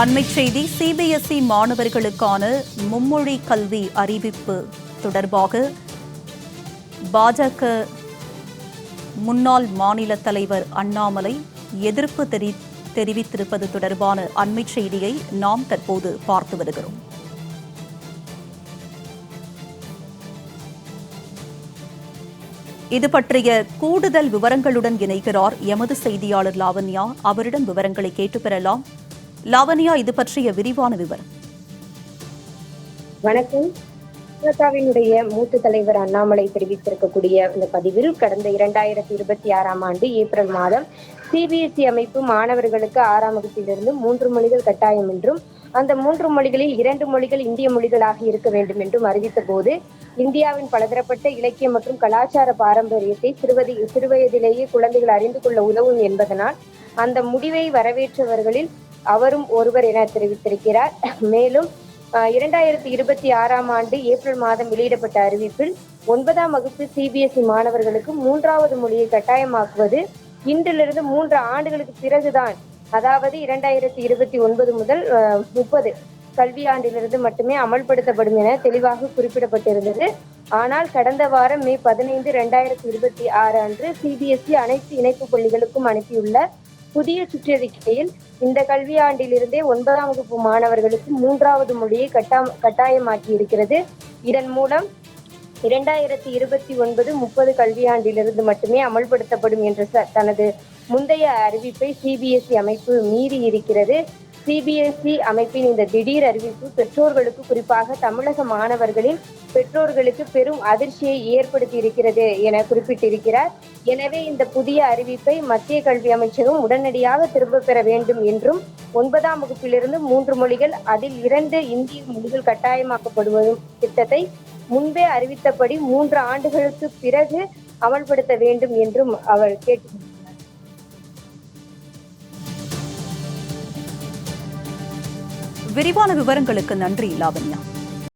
அண்மைச் செய்தி சிபிஎஸ்இ மாணவர்களுக்கான மும்மொழி கல்வி அறிவிப்பு தொடர்பாக பாஜக முன்னாள் மாநில தலைவர் அண்ணாமலை எதிர்ப்பு தெரிவித்திருப்பது தொடர்பான அண்மைச் செய்தியை நாம் தற்போது பார்த்து வருகிறோம். இது பற்றிய கூடுதல் விவரங்களுடன் இணைகிறார் எமது செய்தியாளர் லாவண்யா. அவரிடம் விவரங்களை கேட்டு பெறலாம். லாவண்யா, இது பற்றிய விரிவான விவரம். வணக்கம். திமுகவினுடைய மூத்த தலைவர் அண்ணாமலை தெரிவித்திருக்கக்கூடிய இந்த பதிவில் கடந்த 2026ஆம் ஆண்டு ஏப்ரல் மாதம் சிபிஎஸ்இ அமைப்பு மாணவர்களுக்கு 6ஆம் வகுப்பிலிருந்து 3 மொழிகள் கட்டாயம் என்றும் அந்த 3 மொழிகளில் 2 மொழிகள் இந்திய மொழிகளாக இருக்க வேண்டும் என்றும் அறிவித்த போது இந்தியாவின் பலதரப்பட்ட இலக்கிய மற்றும் கலாச்சார பாரம்பரியத்தை சிறுவயதிலேயே குழந்தைகள் அறிந்து கொள்ள உதவும் என்பதனால் அந்த முடிவை வரவேற்றவர்களில் அவரும் ஒருவர் என தெரிவித்திருக்கிறார். மேலும் 2026ஆம் ஆண்டு ஏப்ரல் மாதம் வெளியிடப்பட்ட அறிவிப்பில் 9ஆம் வகுப்பு சிபிஎஸ்இ மாணவர்களுக்கு 3வது மொழியை கட்டாயமாக்குவது இன்றிலிருந்து 3 ஆண்டுகளுக்கு பிறகுதான், அதாவது 2029 முதல் 30 கல்வியாண்டிலிருந்து மட்டுமே அமல்படுத்தப்படும் என தெளிவாக குறிப்பிடப்பட்டிருந்தது. ஆனால் கடந்த வாரம் மே 15, 2026 அன்று சிபிஎஸ்இ அனைத்து இணைப்பு பள்ளிகளுக்கும் அனுப்பியுள்ள புதிய சுற்றறிக்கையில் இந்த கல்வியாண்டிலிருந்தே 9ஆம் வகுப்பு மாணவர்களுக்கு 3வது மொழியை கட்டாயமாக்கி இருக்கிறது. இதன் மூலம் 2029-30 கல்வியாண்டிலிருந்து மட்டுமே அமல்படுத்தப்படும் என்ற தனது முந்தைய அறிவிப்பை சிபிஎஸ்இ அமைப்பு மீறி இருக்கிறது. சிபிஎஸ்இ அமைப்பின் இந்த திடீர் அறிவிப்பு பெற்றோர்களுக்கு, குறிப்பாக தமிழக மாணவர்களின் பெற்றோர்களுக்கு பெரும் அதிர்ச்சியை ஏற்படுத்தி இருக்கிறது என குறிப்பிட்டிருக்கிறார். எனவே இந்த புதிய அறிவிப்பை மத்திய கல்வி அமைச்சகம் உடனடியாக திரும்ப பெற வேண்டும் என்றும் 9ஆம் வகுப்பிலிருந்து 3 மொழிகள், அதில் 2 இந்திய மொழிகள் கட்டாயமாக்கப்படுவதும் திட்டத்தை முன்பே அறிவித்தபடி 3 ஆண்டுகளுக்கு பிறகு அமல்படுத்த வேண்டும் என்றும் அவர் கேட்டுள்ளார். விரிவான விவரங்களுக்கு நன்றி லாவண்யா.